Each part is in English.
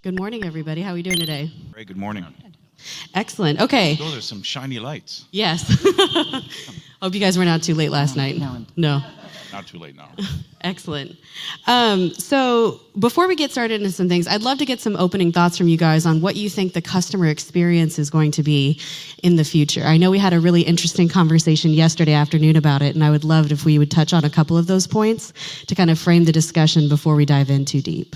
Good morning, everybody. How are we doing today? Ray, good morning. Excellent. Okay. Those are some shiny lights. Yes. Hope you guys weren't out too late last night. No. Not too late now. Excellent. So before we get started into some things, I'd love to get some opening thoughts from you guys on what you think the customer experience is going to be in the future. I know we had a really interesting conversation yesterday afternoon about it, and I would love it if we would touch on a couple of those points to kind of frame the discussion before we dive in too deep.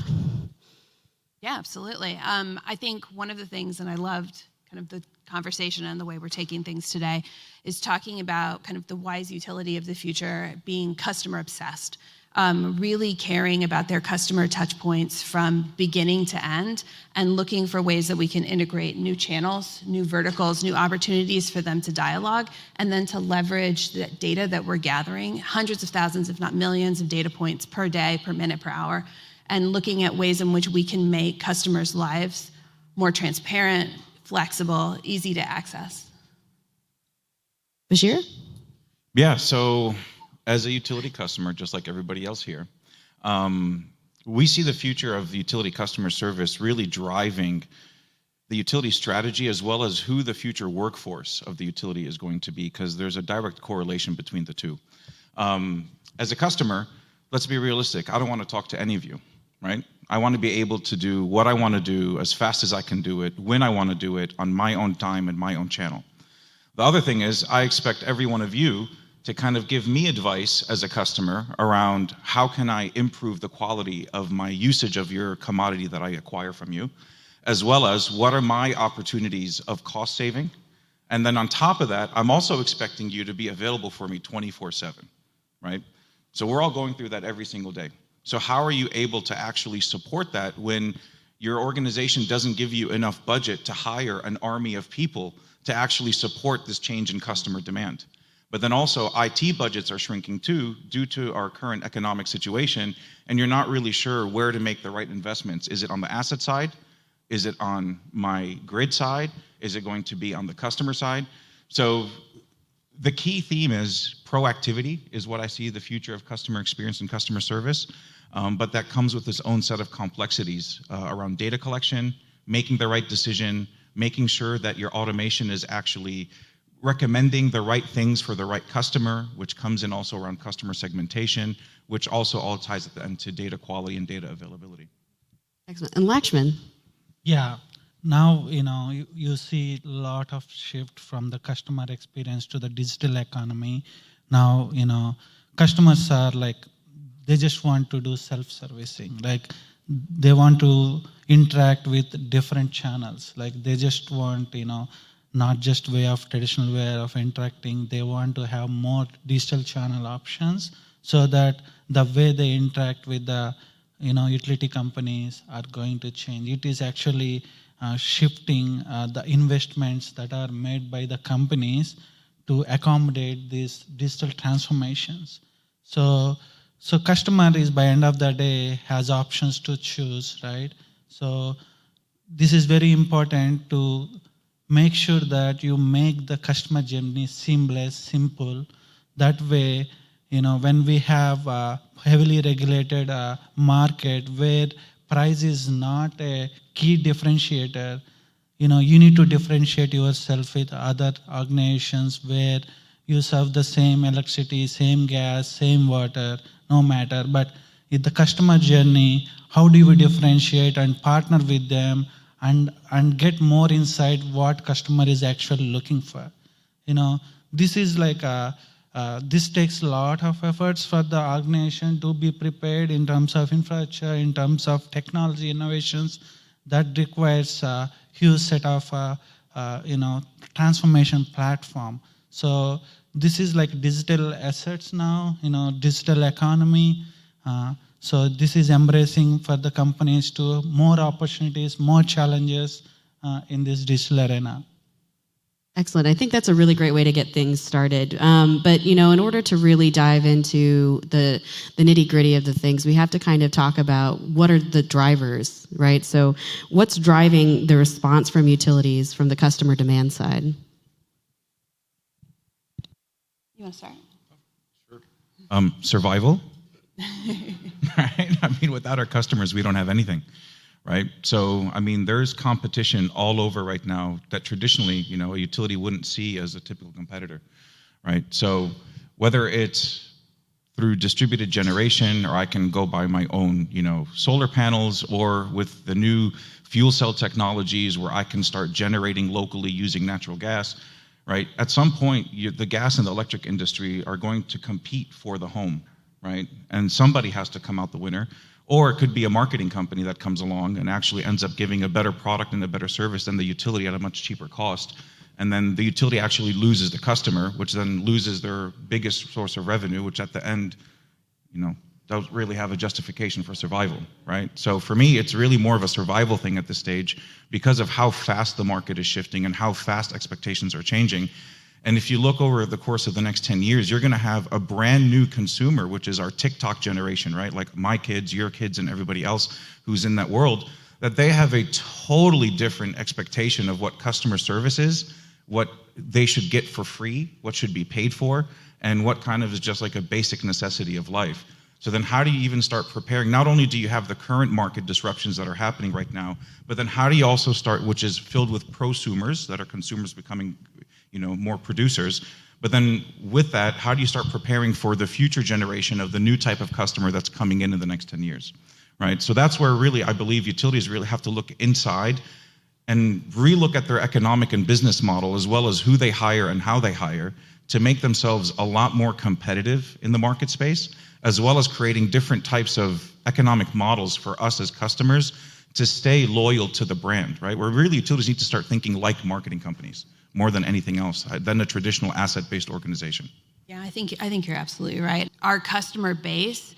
Yeah, absolutely. I think one of the things, and I loved kind of the conversation and the way we're taking things today, is talking about kind of the wise utility of the future being customer obsessed, really caring about their customer touch points from beginning to end and looking for ways that we can integrate new channels, new verticals, new opportunities for them to dialogue, and then to leverage the data that we're gathering, hundreds of thousands, if not millions of data points per day, per minute, per hour, and looking at ways in which we can make customers' lives more transparent, flexible, easy to access. Bashir? Yeah, so as a utility customer, just like everybody else here, we see the future of utility customer service really driving the utility strategy as well as who the future workforce of the utility is going to be, because there's a direct correlation between the two. As a customer, let's be realistic. I don't want to talk to any of you, right? I want to be able to do what I want to do as fast as I can do it, when I want to do it, on my own time and my own channel. The other thing is I expect every one of you to kind of give me advice as a customer around how can I improve the quality of my usage of your commodity that I acquire from you, as well as what are my opportunities of cost saving. And then on top of that, I'm also expecting you to be available for me 24/7, right? So we're all going through that every single day. So how are you able to actually support that when your organization doesn't give you enough budget to hire an army of people to actually support this change in customer demand? But then also IT budgets are shrinking too due to our current economic situation, and you're not really sure where to make the right investments. Is it on the asset side? Is it on my grid side? Is it going to be on the customer side? So the key theme is proactivity is what I see the future of customer experience and customer service, but that comes with its own set of complexities around data collection, making the right decision, making sure that your automation is actually recommending the right things for the right customer, which comes in also around customer segmentation, which also all ties at the end to data quality and data availability. Excellent. And Lakshman? Yeah. Now, you see a lot of shift from the customer experience to the digital economy. Now, customers are like, they just want to do self-servicing. Like, they want to interact with different channels. Like, they just want, not just traditional way of interacting. They want to have more digital channel options so that the way they interact with the, utility companies are going to change. It is actually shifting the investments that are made by the companies to accommodate these digital transformations. So customer is, by end of the day, has options to choose, right? So this is very important to make sure that you make the customer journey seamless, simple. That way, when we have a heavily regulated market where price is not a key differentiator, you need to differentiate yourself with other organizations where you serve the same electricity, same gas, same water, no matter. But in the customer journey, how do we differentiate and partner with them and get more insight what customer is actually looking for? This is like this takes a lot of efforts for the organization to be prepared in terms of infrastructure, in terms of technology innovations. That requires a huge set of transformation platform. So this is like digital assets now, digital economy. So this is embracing for the companies to more opportunities, more challenges in this digital arena. Excellent. I think that's a really great way to get things started. But, in order to really dive into the nitty-gritty of the things, we have to kind of talk about what are the drivers, right? So what's driving the response from utilities from the customer demand side? You want to start? Sure. Survival. Right? I mean, without our customers, we don't have anything. right? So, I mean, there's competition all over right now that traditionally, a utility wouldn't see as a typical competitor, right? So whether it's through distributed generation, or I can go buy my own, solar panels, or with the new fuel cell technologies where I can start generating locally using natural gas, right? At some point, the gas and the electric industry are going to compete for the home, right? And somebody has to come out the winner. Or it could be a marketing company that comes along and actually ends up giving a better product and a better service than the utility at a much cheaper cost. And then the utility actually loses the customer, which then loses their biggest source of revenue, which at the end, don't really have a justification for survival, right? So for me, it's really more of a survival thing at this stage because of how fast the market is shifting and how fast expectations are changing. And if you look over the course of the next 10 years, you're gonna have a brand new consumer, which is our TikTok generation, right? Like my kids, your kids, and everybody else who's in that world, that they have a totally different expectation of what customer service is, what they should get for free, what should be paid for, and what kind of is just like a basic necessity of life. So then how do you even start preparing? Not only do you have the current market disruptions that are happening right now, but then how do you also start, which is filled with prosumers, that are consumers becoming more producers. But then with that, how do you start preparing for the future generation of the new type of customer that's coming in the next 10 years, right? So that's where really I believe utilities really have to look inside and relook at their economic and business model, as well as who they hire and how they hire, to make themselves a lot more competitive in the market space, as well as creating different types of economic models for us as customers to stay loyal to the brand, right? Where really utilities need to start thinking like marketing companies more than anything else, than a traditional asset-based organization. Yeah, I think you're absolutely right. Our customer base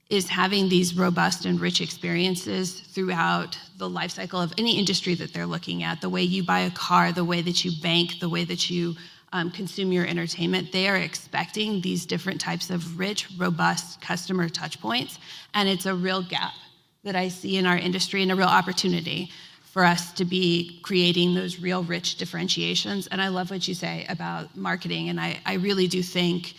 is having these robust and rich experiences throughout the life cycle of any industry that they're looking at. The way you buy a car, the way that you bank, the way that you consume your entertainment, they are expecting these different types of rich, robust customer touch points. And it's a real gap that I see in our industry and a real opportunity for us to be creating those real rich differentiations. And I love what you say about marketing. And I really do think,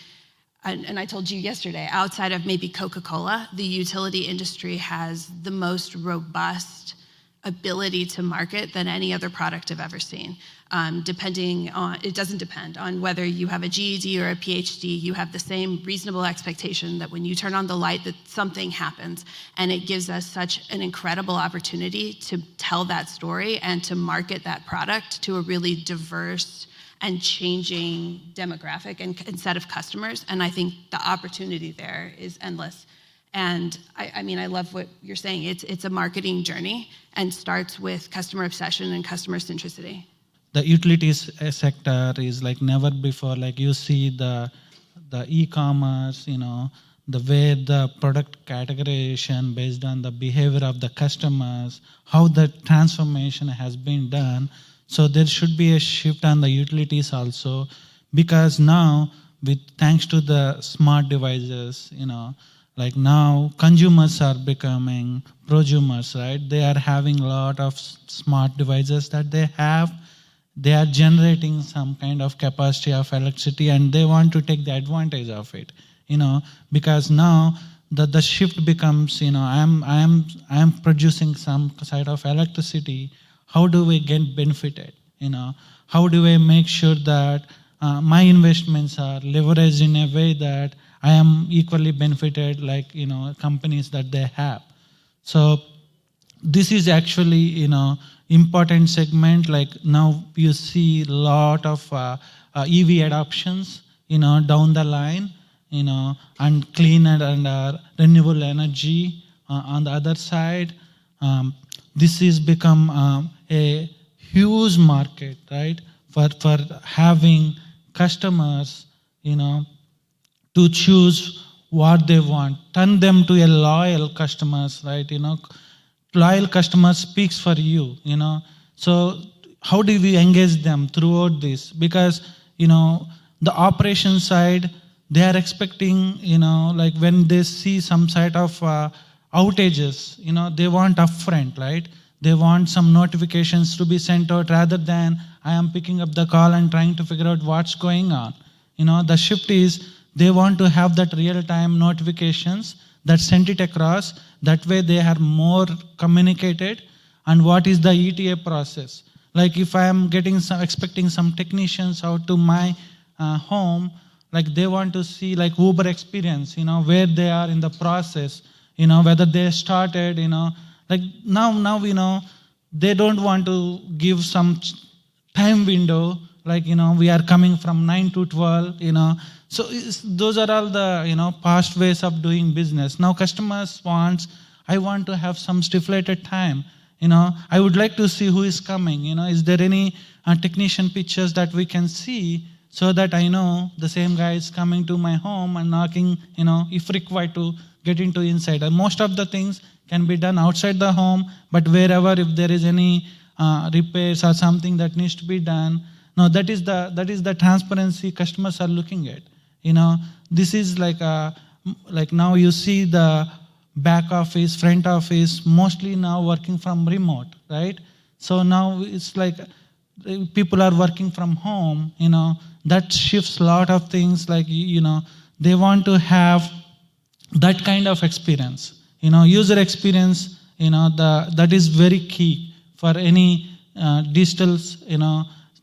and I told you yesterday, outside of maybe Coca-Cola, the utility industry has the most robust ability to market than any other product I've ever seen. It doesn't depend on whether you have a GED or a PhD, you have the same reasonable expectation that when you turn on the light that something happens. And it gives us such an incredible opportunity to tell that story and to market that product to a really diverse and changing demographic and set of customers. And I think the opportunity there is endless. And I mean, I love what you're saying. It's a marketing journey and starts with customer obsession and customer centricity. The utilities sector is like never before. Like you see the e-commerce, the way the product categorization based on the behavior of the customers, how the transformation has been done. So there should be a shift on the utilities also, because now thanks to the smart devices, like now consumers are becoming prosumers, right? They are having a lot of smart devices that they have. They are generating some kind of capacity of electricity and they want to take the advantage of it, because now the shift becomes, I am producing some side of electricity. How do we get benefited? How do I make sure that my investments are leveraged in a way that I am equally benefited like, companies that they have. So this is actually, important segment. Like now you see a lot of EV adoptions, down the line, and clean and renewable energy on the other side. This has become a huge market, right? For having customers, to choose what they want, turn them to a loyal customers, right? Loyal customer speaks for you, So how do we engage them throughout this? Because, the operation side, they are expecting, like when they see some sort of outages, they want upfront, right? They want some notifications to be sent out rather than I am picking up the call and trying to figure out what's going on. The shift is they want to have that real-time notifications that send it across. That way they are more communicated and what is the ETA process. Like if I am expecting some technicians out to my home, like they want to see like Uber experience, where they are in the process, whether they started, like now, they don't want to give some time window, like, we are coming from 9 to 12, So those are all the, past ways of doing business. Now customers I want to have some stipulated time. I would like to see who is coming. Is there any technician pictures that we can see so that I know the same guy is coming to my home and knocking, if required to get into inside. And most of the things can be done outside the home, but wherever if there is any repairs or something that needs to be done, no, that is the transparency customers are looking at. This is like now you see the back office, front office, mostly now working from remote, right? So now it's like people are working from home, that shifts a lot of things, like, they want to have that kind of experience, user experience, that is very key for any digital,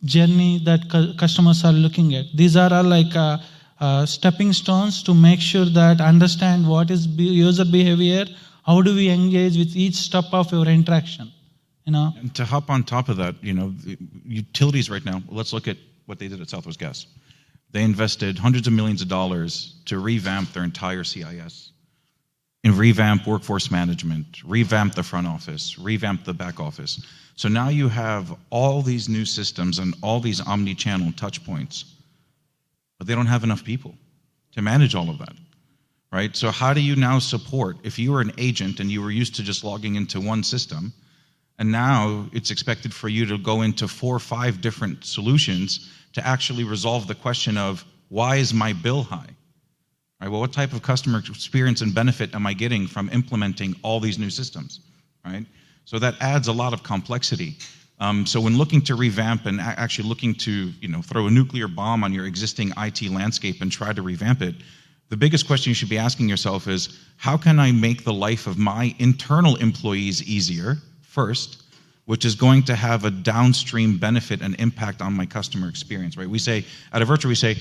journey that customers are looking at. These are all like stepping stones to make sure that understand what is user behavior, how do we engage with each step of your interaction, And to hop on top of that, utilities right now, let's look at what they did at Southwest Gas. They invested hundreds of millions of dollars to revamp their entire CIS, and revamp workforce management, revamp the front office, revamp the back office. So now you have all these new systems and all these omni-channel touch points, but they don't have enough people to manage all of that, right? So how do you now support, if you were an agent and you were used to just logging into one system, and now it's expected for you to go into 4 or 5 different solutions to actually resolve the question of, why is my bill high? Right, well, what type of customer experience and benefit am I getting from implementing all these new systems, right? So that adds a lot of complexity. So when looking to revamp and actually looking to throw a nuclear bomb on your existing IT landscape and try to revamp it, the biggest question you should be asking yourself is, how can I make the life of my internal employees easier first, which is going to have a downstream benefit and impact on my customer experience, right? We say, at Avertra, we say,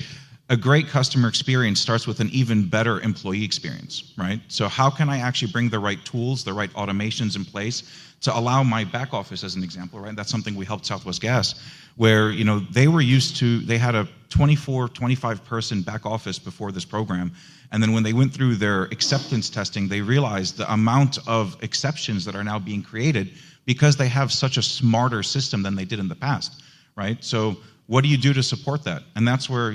a great customer experience starts with an even better employee experience, right? So how can I actually bring the right tools, the right automations in place to allow my back office, as an example, right? That's something we helped Southwest Gas, where they had a 24, 25 person back office before this program. And then when they went through their acceptance testing, they realized the amount of exceptions that are now being created because they have such a smarter system than they did in the past, right? So what do you do to support that? And that's where,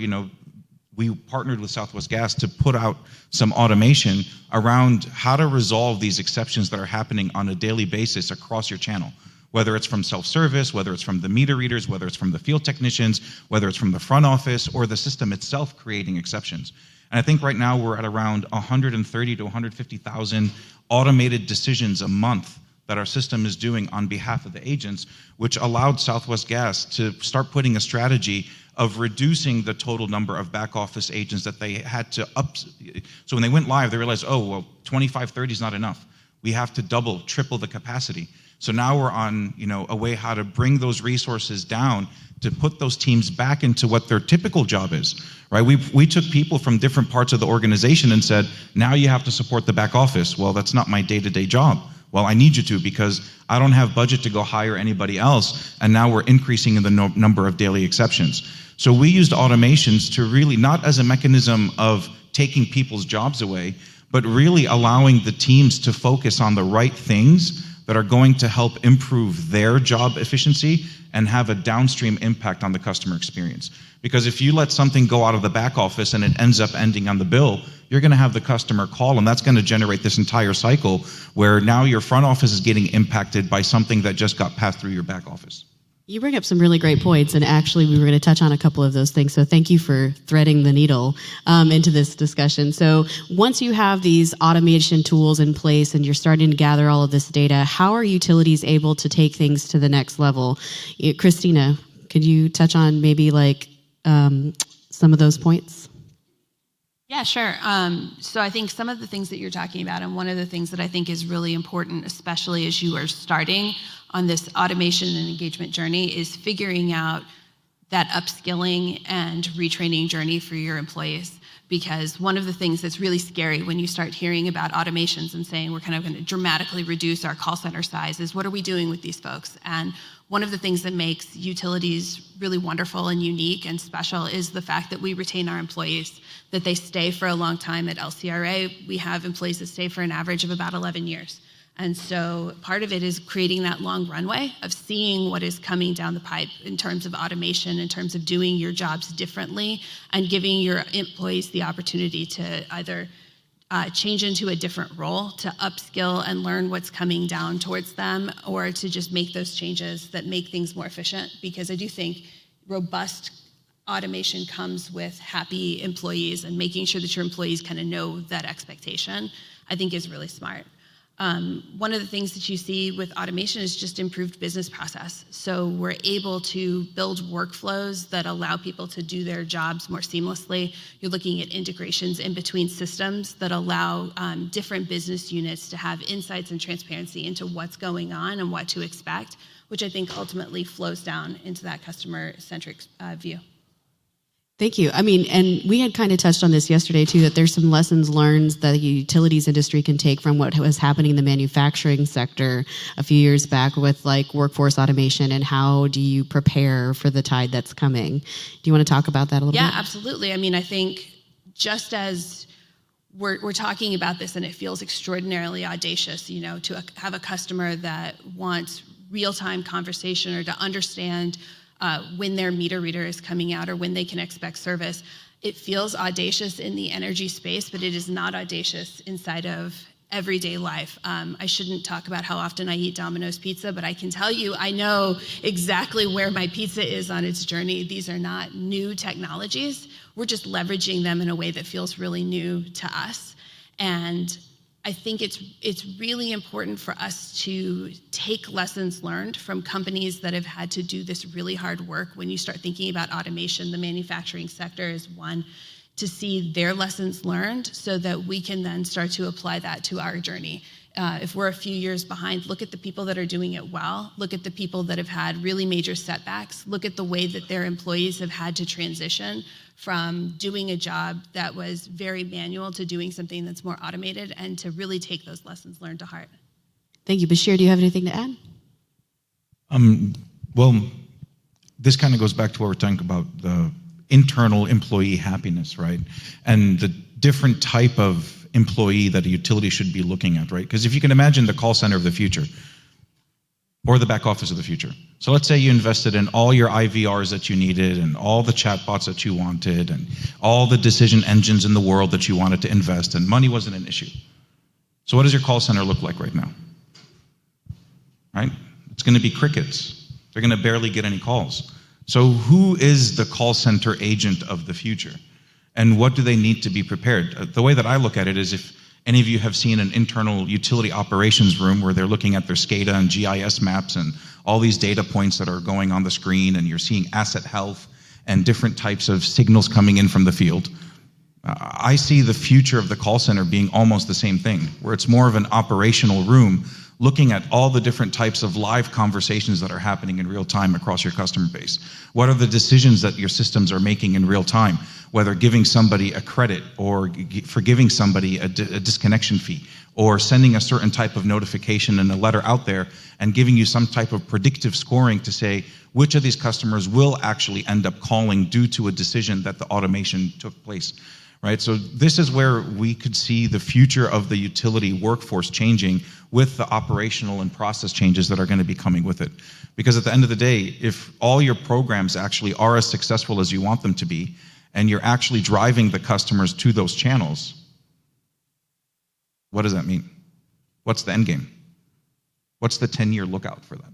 we partnered with Southwest Gas to put out some automation around how to resolve these exceptions that are happening on a daily basis across your channel, whether it's from self-service, whether it's from the meter readers, whether it's from the field technicians, whether it's from the front office, or the system itself creating exceptions. And I think right now we're at around 130 to 150,000 automated decisions a month that our system is doing on behalf of the agents, which allowed Southwest Gas to start putting a strategy of reducing the total number of back office agents that they had to up. So when they went live, they realized, 25, 30 is not enough. We have to double, triple the capacity. So now we're on, a way how to bring those resources down to put those teams back into what their typical job is, right? We took people from different parts of the organization and said, now you have to support the back office. Well, that's not my day-to-day job. Well, I need you to, because I don't have budget to go hire anybody else, and now we're increasing in the number of daily exceptions. So we used automations to really, not as a mechanism of taking people's jobs away, but really allowing the teams to focus on the right things that are going to help improve their job efficiency and have a downstream impact on the customer experience. Because if you let something go out of the back office and it ends up ending on the bill, you're going to have the customer call, and that's going to generate this entire cycle where now your front office is getting impacted by something that just got passed through your back office. You bring up some really great points, and actually we were going to touch on a couple of those things, so thank you for threading the needle into this discussion. So once you have these automation tools in place and you're starting to gather all of this data, how are utilities able to take things to the next level? Christina, could you touch on maybe some of those points? Yeah, sure. So I think some of the things that you're talking about, and one of the things that I think is really important, especially as you are starting on this automation and engagement journey is figuring out that upskilling and retraining journey for your employees. Because one of the things that's really scary when you start hearing about automations and saying we're kind of going to dramatically reduce our call center size is, what are we doing with these folks? And one of the things that makes utilities really wonderful and unique and special is the fact that we retain our employees, that they stay for a long time. At LCRA, we have employees that stay for an average of about 11 years. And so part of it is creating that long runway of seeing what is coming down the pipe in terms of automation, in terms of doing your jobs differently, and giving your employees the opportunity to either change into a different role, to upskill and learn what's coming down towards them, or to just make those changes that make things more efficient. Because I do think robust automation comes with happy employees, and making sure that your employees kind of know that expectation, I think is really smart. One of the things that you see with automation is just improved business process. So we're able to build workflows that allow people to do their jobs more seamlessly. You're looking at integrations in between systems that allow different business units to have insights and transparency into what's going on and what to expect, which I think ultimately flows down into that customer-centric view. Thank you. I mean, and we had kind of touched on this yesterday too, that there's some lessons learned that the utilities industry can take from what was happening in the manufacturing sector a few years back with like workforce automation, and how do you prepare for the tide that's coming? Do you want to talk about that a little bit? Yeah, absolutely. I mean, I think just as we're talking about this and it feels extraordinarily audacious, you know, to have a customer that wants real-time conversation or to understand when their meter reader is coming out or when they can expect service. It feels audacious in the energy space, but it is not audacious inside of everyday life. I shouldn't talk about how often I eat Domino's pizza, but I can tell you I know exactly where my pizza is on its journey. These are not new technologies. We're just leveraging them in a way that feels really new to us. And I think it's really important for us to take lessons learned from companies that have had to do this really hard work. When you start thinking about automation, the manufacturing sector is one, to see their lessons learned so that we can then start to apply that to our journey. If we're a few years behind, look at the people that are doing it well. Look at the people that have had really major setbacks. Look at the way that their employees have had to transition from doing a job that was very manual to doing something that's more automated, and to really take those lessons learned to heart. Thank you. Bashir, do you have anything to add? Well, this kind of goes back to what we're talking about, the internal employee happiness, right? And the different type of employee that a utility should be looking at, right? Because if you can imagine the call center of the future, or the back office of the future. So let's say you invested in all your IVRs that you needed, and all the chatbots that you wanted, and all the decision engines in the world that you wanted to invest, and money wasn't an issue. So what does your call center look like right now? Right? It's going to be crickets. They're going to barely get any calls. So who is the call center agent of the future? And what do they need to be prepared? The way that I look at it is, if any of you have seen an internal utility operations room where they're looking at their SCADA and GIS maps and all these data points that are going on the screen, and you're seeing asset health and different types of signals coming in from the field, I see the future of the call center being almost the same thing, where it's more of an operational room looking at all the different types of live conversations that are happening in real time across your customer base. What are the decisions that your systems are making in real time, whether giving somebody a credit or forgiving somebody a disconnection fee, or sending a certain type of notification and a letter out there and giving you some type of predictive scoring to say which of these customers will actually end up calling due to a decision that the automation took place. Right? So this is where we could see the future of the utility workforce changing with the operational and process changes that are going to be coming with it. Because at the end of the day, if all your programs actually are as successful as you want them to be, and you're actually driving the customers to those channels, what does that mean? What's the end game? What's the 10-year lookout for that?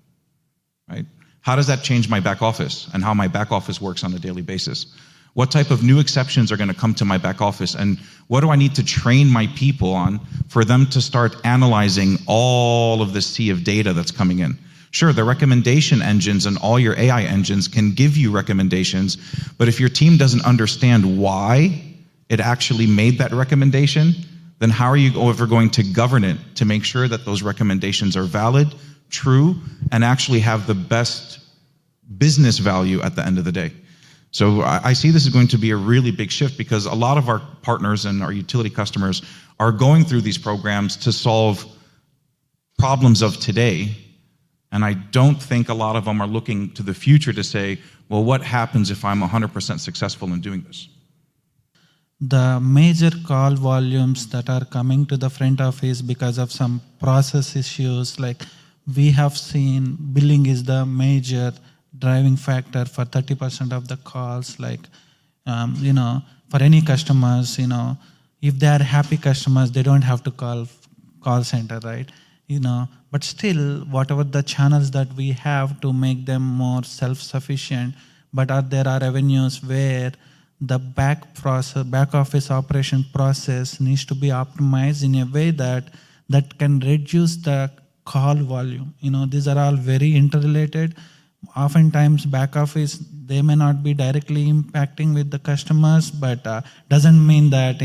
Right? How does that change my back office and how my back office works on a daily basis? What type of new exceptions are going to come to my back office, and what do I need to train my people on for them to start analyzing all of the sea of data that's coming in? Sure, the recommendation engines and all your AI engines can give you recommendations, but if your team doesn't understand why it actually made that recommendation, then how are you ever going to govern it to make sure that those recommendations are valid, true and actually have the best business value at the end of the day. So I see this is going to be a really big shift because a lot of our partners and our utility customers are going through these programs to solve problems of today. And I don't think a lot of them are looking to the future to say, well, what happens if I'm 100% successful in doing this? The major call volumes that are coming to the front office because of some process issues, like we have seen billing is the major driving factor for 30% of the calls. Like, for any customers, if they are happy customers, they don't have to call center, right? But still, whatever the channels that we have to make them more self-sufficient, but there are avenues where the back office operation process needs to be optimized in a way that can reduce the call volume. These are all very interrelated. Oftentimes back office, they may not be directly impacting with the customers, but doesn't mean that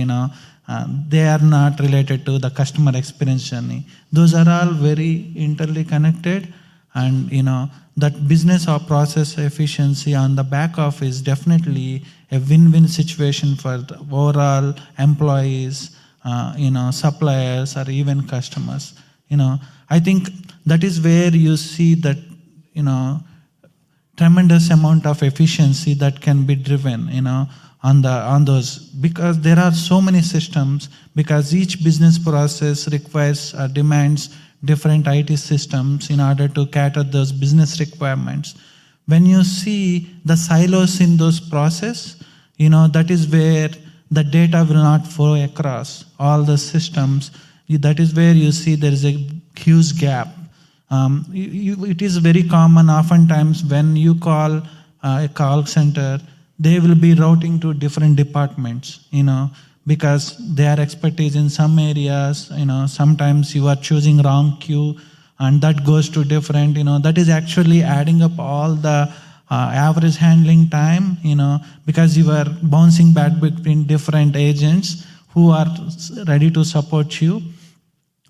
they are not related to the customer experience journey. Those are all very interconnected, and that business or process efficiency on the back office definitely a win-win situation for the overall employees, suppliers, or even customers. I think that is where you see that tremendous amount of efficiency that can be driven on those, because there are so many systems, because each business process requires demands different IT systems in order to cater those business requirements. When you see the silos in those process, that is where the data will not flow across all the systems. That is where you see there is a huge gap. It is very common oftentimes when you call a call center, they will be routing to different departments, because their expertise in some areas, sometimes you are choosing wrong queue and that goes to different, that is actually adding up all the average handling time, because you are bouncing back between different agents who are ready to support you.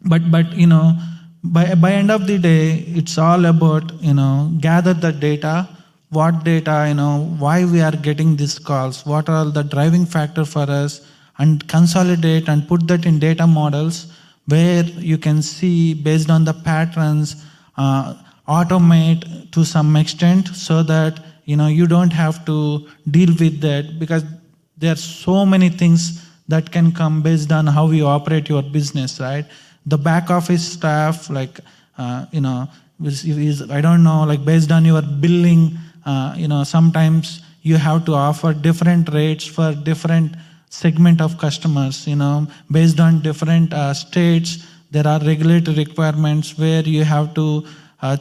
But by end of the day, it's all about, gather the data, what data, why we are getting these calls, what are the driving factor for us, and consolidate and put that in data models where you can see based on the patterns, automate to some extent so that you don't have to deal with that, because there are so many things that can come based on how you operate your business, right? The back office staff, like I don't know, like based on your billing, sometimes you have to offer different rates for different segment of customers, based on different states. There are regulatory requirements where you have to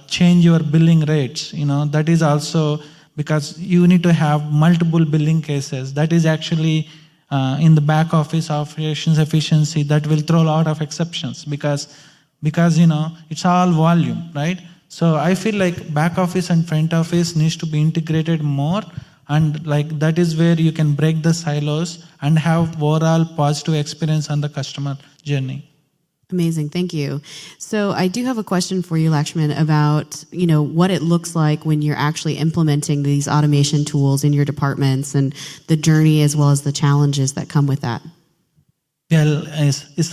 change your billing rates. That is also because you need to have multiple billing cases. That is actually in the back office operations efficiency that will throw a lot of exceptions because it's all volume, right? So I feel like back office and front office needs to be integrated more, and like that is where you can break the silos and have overall positive experience on the customer journey. Amazing, thank you. So I do have a question for you, Lakshman, about what it looks like when you're actually implementing these automation tools in your departments and the journey as well as the challenges that come with that. Well,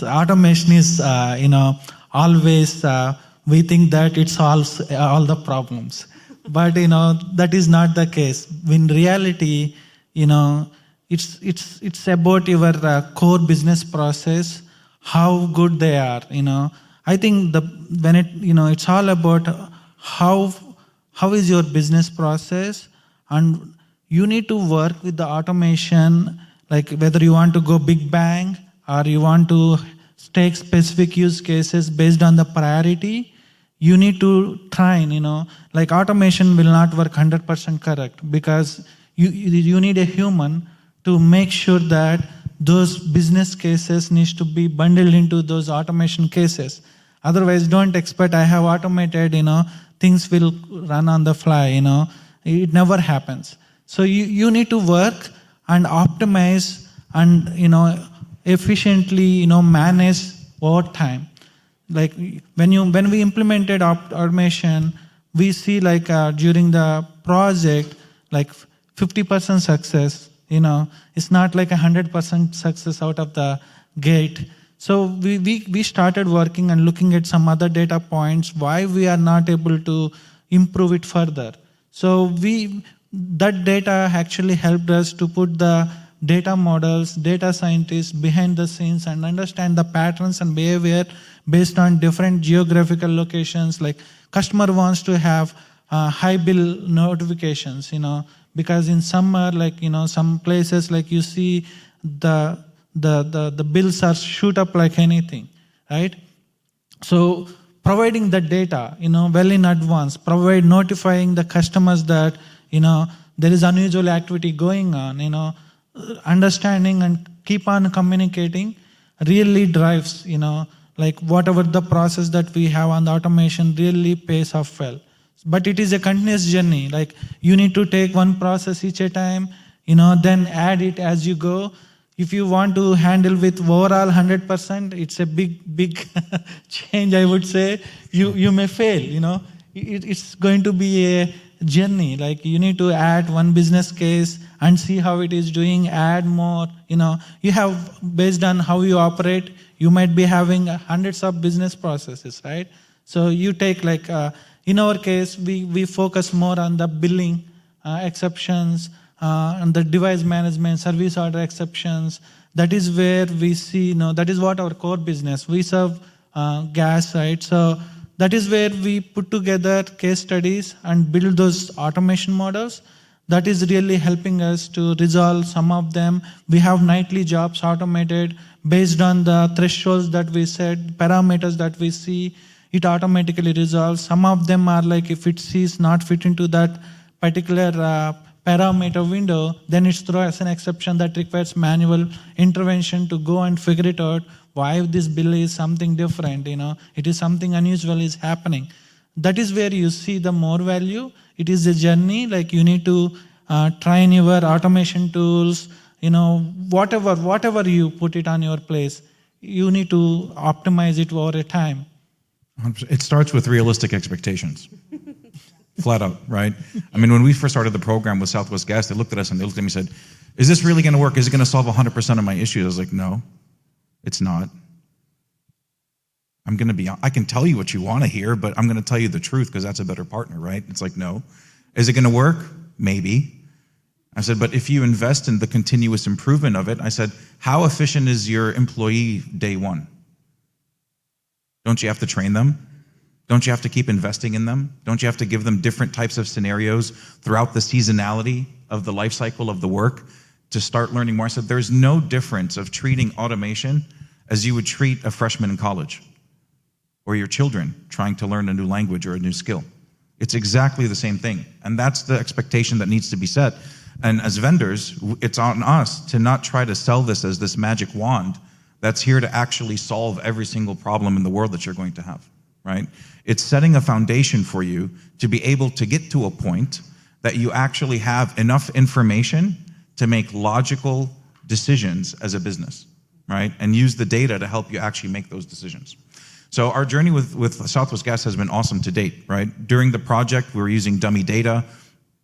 automation is always we think that it solves all the problems, but that is not the case. In reality, it's about your core business process, how good they are. I think it's all about how is your business process, and you need to work with the automation, like whether you want to go big bang or you want to take specific use cases based on the priority. You need to train, like automation will not work 100% correct, because you need a human to make sure that those business cases needs to be bundled into those automation cases. Otherwise, don't expect I have automated, things will run on the fly, it never happens. So you need to work and optimize and, efficiently, manage over time. like when we implemented automation, we see like during the project, like 50% success. It's not like 100% success out of the gate. So we started working and looking at some other data points, why we are not able to improve it further. So that data actually helped us to put the data models, data scientists behind the scenes and understand the patterns and behavior based on different geographical locations. Like customer wants to have high bill notifications, because in summer, like, some places like you see the bills are shoot up like anything, right? So providing the data, well in advance, notifying the customers that, there is unusual activity going on, understanding and keep on communicating really drives, like whatever the process that we have on the automation really pays off well. But it is a continuous journey. Like you need to take one process each a time, then add it as you go. If you want to handle with overall 100%, it's a big change, I would say. You may fail, It's going to be a journey. Like you need to add one business case and see how it is doing, add more. You have, based on how you operate, you might be having hundreds of business processes, right? So you take like, in our case, we focus more on the billing exceptions, and the device management, service order exceptions. That is where we see, that is what our core business. We serve gas, right? So that is where we put together case studies and build those automation models. That is really helping us to resolve some of them. We have nightly jobs automated based on the thresholds that we set, parameters that we see. It automatically resolves. Some of them are like if it sees not fit into that particular parameter window, then it's thrown as an exception that requires manual intervention to go and figure it out. Why this bill is something different, it is something unusual is happening. That is where you see the more value. It is a journey, like you need to train your automation tools, whatever you put it on your place, you need to optimize it over a time. It starts with realistic expectations. Flat out, right? I mean, when we first started the program with Southwest Gas, they looked at us and they looked at me and said, is this really going to work? Is it going to solve 100% of my issues? I was like, no, it's not. I can tell you what you want to hear, but I'm going to tell you the truth because that's a better partner, right? It's like, no. Is it going to work? Maybe. I said, but if you invest in the continuous improvement of it, I said, how efficient is your employee day one? Don't you have to train them? Don't you have to keep investing in them? Don't you have to give them different types of scenarios throughout the seasonality of the life cycle of the work to start learning more? I said, there's no difference of treating automation as you would treat a freshman in college or your children trying to learn a new language or a new skill. It's exactly the same thing. And that's the expectation that needs to be set. And as vendors, it's on us to not try to sell this as this magic wand that's here to actually solve every single problem in the world that you're going to have, right? It's setting a foundation for you to be able to get to a point that you actually have enough information to make logical decisions as a business, right? And use the data to help you actually make those decisions. So our journey with Southwest Gas has been awesome to date, right? During the project, we were using dummy data.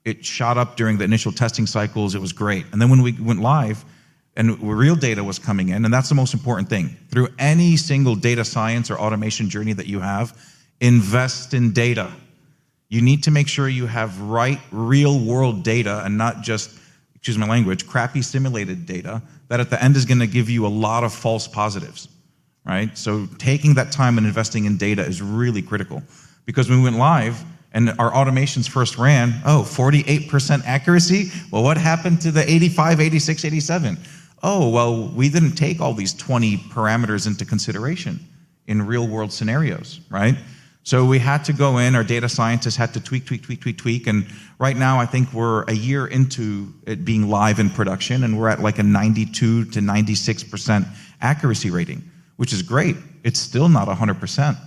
It shot up during the initial testing cycles. It was great. And then when we went live, and real data was coming in, and that's the most important thing. Through any single data science or automation journey that you have, invest in data. You need to make sure you have real world data and not just, excuse my language, crappy simulated data that at the end is going to give you a lot of false positives, right? So taking that time and investing in data is really critical, because when we went live and our automations first ran, 48% accuracy? Well, what happened to the 85, 86, 87? Oh, well, we didn't take all these 20 parameters into consideration in real world scenarios, right? So we had to go in, our data scientists had to tweak. And right now, I think we're a year into it being live in production, and we're at like a 92 to 96% accuracy rating, which is great. It's still not 100%,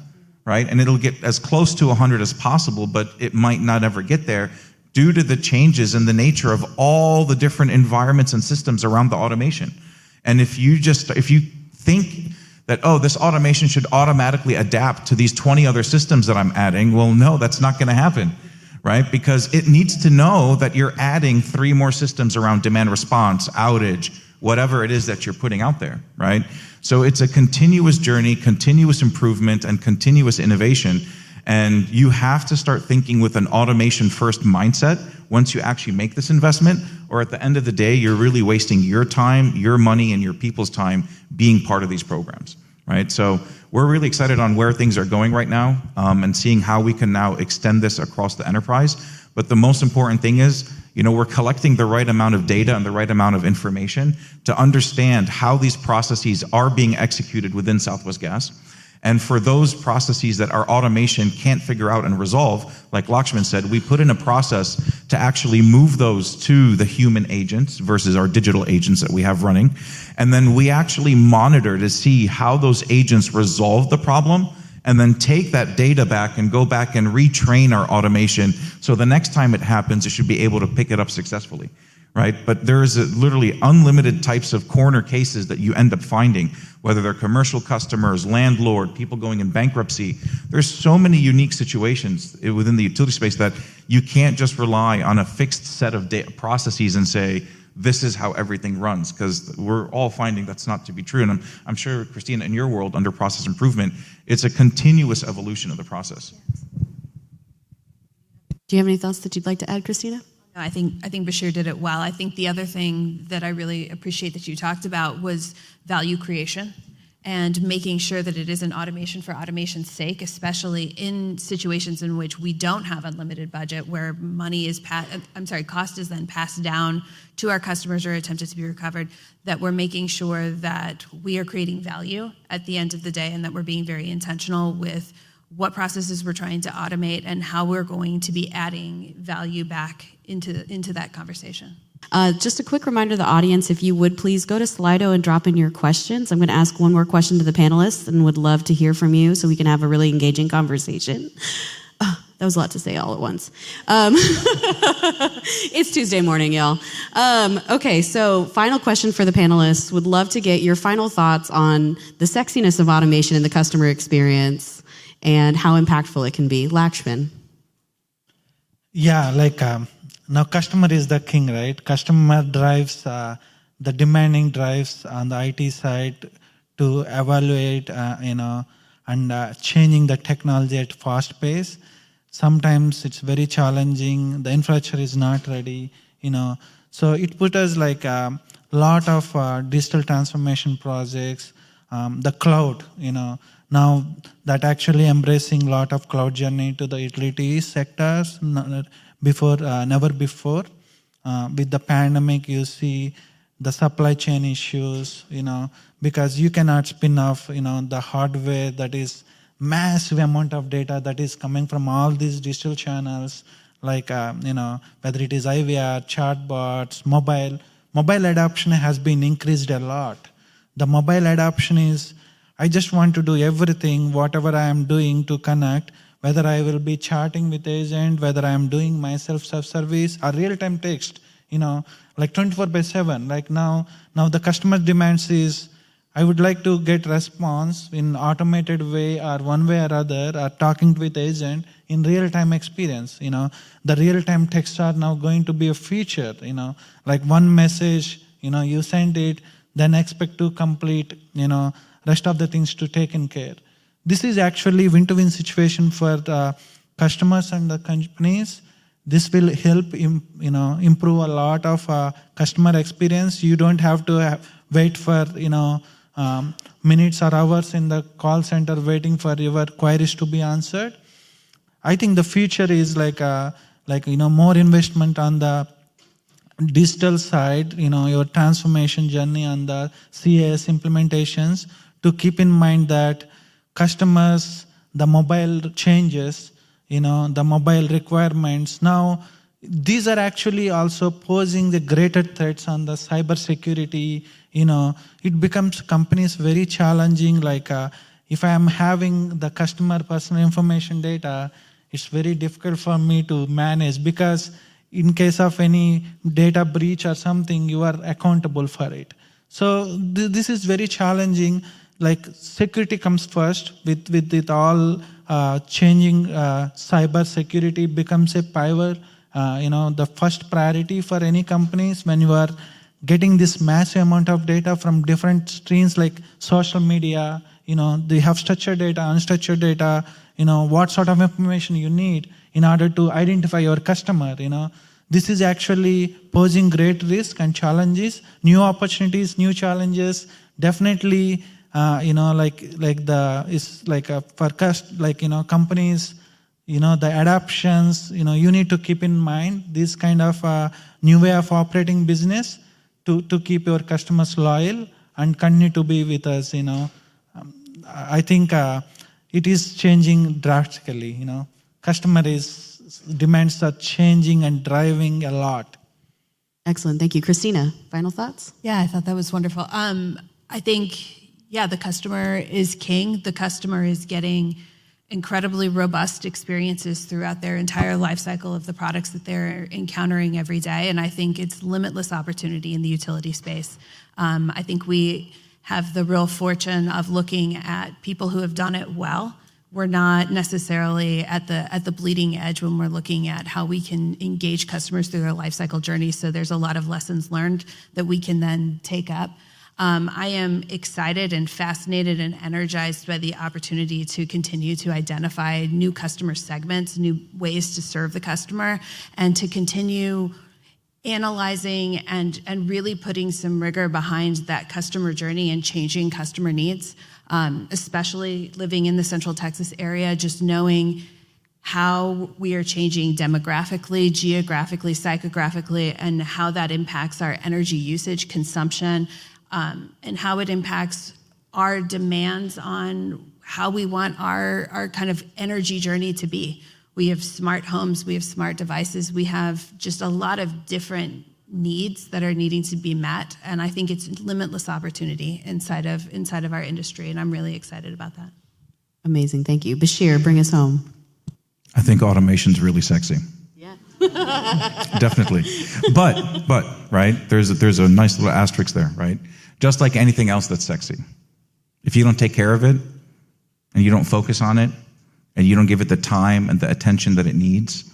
right? And it'll get as close to 100 as possible, but it might not ever get there due to the changes in the nature of all the different environments and systems around the automation. And if you think that, oh, this automation should automatically adapt to these 20 other systems that I'm adding. Well, no, that's not going to happen, right? Because it needs to know that you're adding 3 more systems around demand response, outage, whatever it is that you're putting out there, right? So it's a continuous journey, continuous improvement, and continuous innovation. And you have to start thinking with an automation first mindset once you actually make this investment, or at the end of the day, you're really wasting your time, your money, and your people's time being part of these programs, right? So we're really excited on where things are going right now, and seeing how we can now extend this across the enterprise. But the most important thing is, we're collecting the right amount of data and the right amount of information to understand how these processes are being executed within Southwest Gas. And for those processes that our automation can't figure out and resolve, like Lakshman said, we put in a process to actually move those to the human agents versus our digital agents that we have running. And then we actually monitor to see how those agents resolve the problem, and then take that data back and go back and retrain our automation so the next time it happens, it should be able to pick it up successfully, right? But there's literally unlimited types of corner cases that you end up finding, whether they're commercial customers, landlord, people going in bankruptcy. There's so many unique situations within the utility space that you can't just rely on a fixed set of processes and say, this is how everything runs, because we're all finding that's not to be true. And I'm sure, Christina, in your world, under process improvement, it's a continuous evolution of the process. Do you have any thoughts that you'd like to add, Christina? I think Bashir did it well. I think the other thing that I really appreciate that you talked about was value creation and making sure that it isn't automation for automation's sake, especially in situations in which we don't have unlimited budget, where cost is then passed down to our customers or attempted to be recovered, that we're making sure that we are creating value at the end of the day, and that we're being very intentional with what processes we're trying to automate and how we're going to be adding value back into that conversation. Just a quick reminder to the audience, if you would please go to Slido and drop in your questions. I'm going to ask one more question to the panelists and would love to hear from you so we can have a really engaging conversation. That was a lot to say all at once. It's Tuesday morning, y'all. Okay, so final question for the panelists. Would love to get your final thoughts on the sexiness of automation in the customer experience and how impactful it can be. Lakshman. Yeah, now customer is the king, right? Customer drives the demanding drives on the IT side to evaluate, and changing the technology at fast pace. Sometimes it's very challenging. The infrastructure is not ready, So it put us a lot of digital transformation projects, the cloud, now that actually embracing a lot of cloud journey to the utility sectors never before. With the pandemic, you see the supply chain issues, because you cannot spin off, the hardware that is massive amount of data that is coming from all these digital channels, whether it is IVR, chatbots, mobile adoption has been increased a lot. The mobile adoption is, I just want to do everything, whatever I am doing to connect, whether I will be chatting with agent, whether I am doing my self-service or real-time text, 24/7. Now the customer demands is, I would like to get response in automated way or one way or other, or talking with agent in real-time experience. The real-time texts are now going to be a feature. One message, you send it, then expect to complete, rest of the things to taken care. This is actually win-to-win situation for the customers and the companies. This will help improve a lot of customer experience. You don't have to wait for minutes or hours in the call center waiting for your queries to be answered. I think the future is more investment on the digital side, your transformation journey on the CAS implementations, to keep in mind that customers, the mobile changes, the mobile requirements. Now, these are actually also posing the greater threats on the cyber security. It becomes companies very challenging. If I am having the customer personal information data, it's very difficult for me to manage, because in case of any data breach or something, you are accountable for it. So this is very challenging. like security comes first with all changing. Cyber security becomes a pivot, the first priority for any companies when you are getting this massive amount of data from different streams like social media. They have structured data, unstructured data. What sort of information you need in order to identify your customer. This is actually posing great risk and challenges, new opportunities, new challenges. Definitely, companies, the adaptations. You need to keep in mind this kind of new way of operating business to keep your customers loyal and continue to be with us. I think it is changing drastically. Customer demands are changing and driving a lot. Excellent. Thank you. Christina, final thoughts? Yeah, I thought that was wonderful. I think, the customer is king. The customer is getting incredibly robust experiences throughout their entire life cycle of the products that they're encountering every day. And I think it's limitless opportunity in the utility space. I think we have the real fortune of looking at people who have done it well. We're not necessarily at the bleeding edge when we're looking at how we can engage customers through their life cycle journey. So there's a lot of lessons learned that we can then take up. I am excited and fascinated and energized by the opportunity to continue to identify new customer segments, new ways to serve the customer, and to continue analyzing and really putting some rigor behind that customer journey and changing customer needs, especially living in the Central Texas area, just knowing how we are changing demographically, geographically, psychographically, and how that impacts our energy usage, consumption, and how it impacts our demands on how we want our kind of energy journey to be. We have smart homes, we have smart devices, we have just a lot of different needs that are needing to be met, and I think it's limitless opportunity inside of our industry, and I'm really excited about that. Amazing. Thank you. Bashir, bring us home. I think automation's really sexy. Yeah. Definitely. But right, there's a nice little asterisk there, right? Just like anything else that's sexy. If you don't take care of it and you don't focus on it and you don't give it the time and the attention that it needs,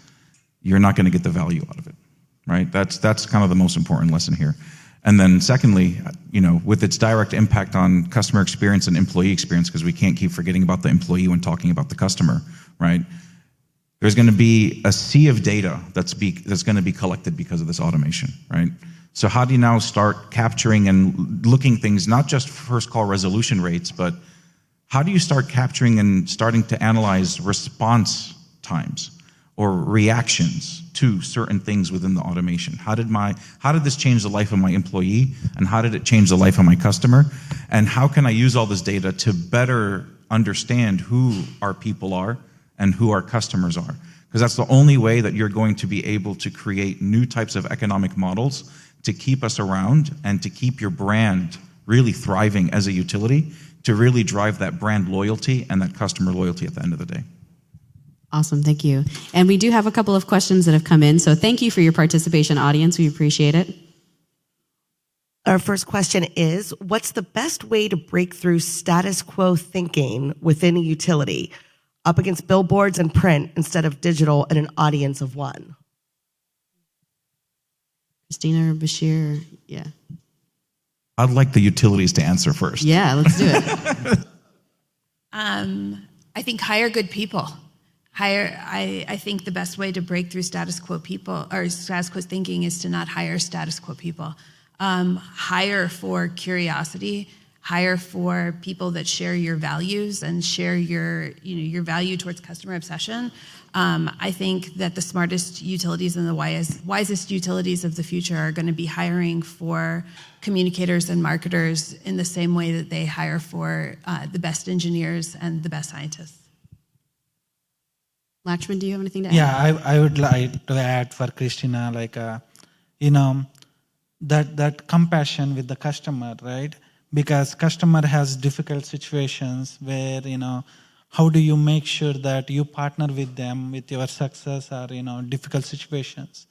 you're not going to get the value out of it, right? That's kind of the most important lesson here. And then secondly, with its direct impact on customer experience and employee experience, because we can't keep forgetting about the employee when talking about the customer, right? There's going to be a sea of data that's going to be collected because of this automation, right? So how do you now start capturing and looking things, not just first call resolution rates, but how do you start capturing and starting to analyze response times or reactions to certain things within the automation? How did this change the life of my employee, and how did it change the life of my customer? And how can I use all this data to better understand who our people are and who our customers are? Because that's the only way that you're going to be able to create new types of economic models to keep us around and to keep your brand really thriving as a utility, to really drive that brand loyalty and that customer loyalty at the end of the day. Awesome. Thank you. And we do have a couple of questions that have come in. So thank you for your participation, audience. We appreciate it. Our first question is, what's the best way to break through status quo thinking within a utility, up against billboards and print instead of digital and an audience of one? Christina or Bashir? Yeah. I'd like the utilities to answer first. Yeah, let's do it. I think hire good people. I think the best way to break through status quo people or status quo thinking is to not hire status quo people. Hire for curiosity. Hire for people that share your values and share your value towards customer obsession. I think that the smartest utilities and the wisest utilities of the future are going to be hiring for communicators and marketers in the same way that they hire for the best engineers and the best scientists. Lakshman, do you have anything to add? Yeah, I would like to add for Christina, that compassion with the customer, right? Because customer has difficult situations where, how do you make sure that you partner with them with your success or, difficult situations?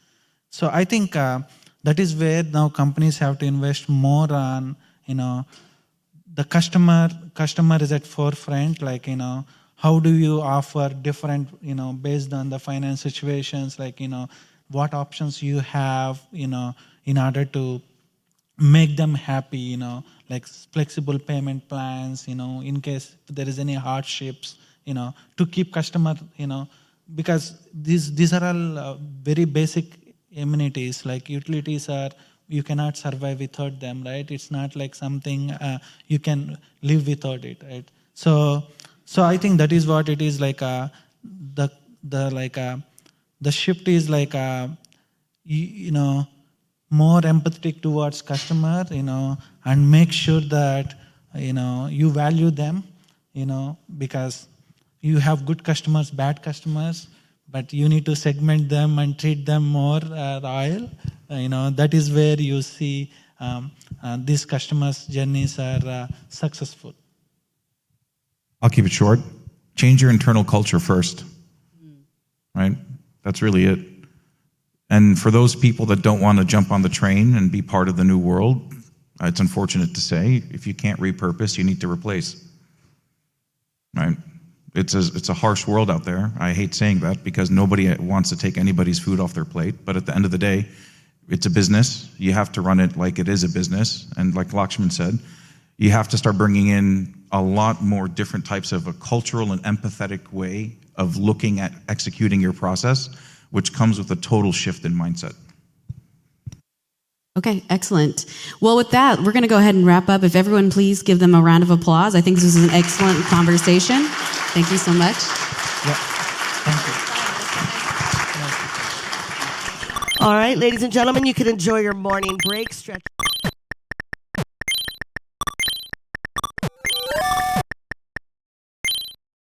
So I think that is where now companies have to invest more on, the customer customer is at forefront, like, how do you offer different, based on the finance situations, like, what options you have, in order to make them happy, like flexible payment plans, in case there is any hardships, to keep customer, because these are all very basic amenities, like utilities are, you cannot survive without them, right? It's not like something you can live without it, right? So I think that is what it is, like the shift is like more empathetic towards customer, and make sure that you value them, because you have good customers, bad customers, but you need to segment them and treat them more royal. That is where you see these customers' journeys are successful. I'll keep it short. Change your internal culture first, right? That's really it. And for those people that don't want to jump on the train and be part of the new world, it's unfortunate to say, if you can't repurpose, you need to replace, right? It's a harsh world out there. I hate saying that because nobody wants to take anybody's food off their plate. But at the end of the day, it's a business. You have to run it like it is a business. And like Lakshman said, you have to start bringing in a lot more different types of a cultural and empathetic way of looking at executing your process, which comes with a total shift in mindset. Okay, excellent. Well, with that, we're going to go ahead and wrap up. If everyone please give them a round of applause. I think this was an excellent conversation. Thank you so much. Yeah, thank you. All right, ladies and gentlemen, you can enjoy your morning break. Stretch.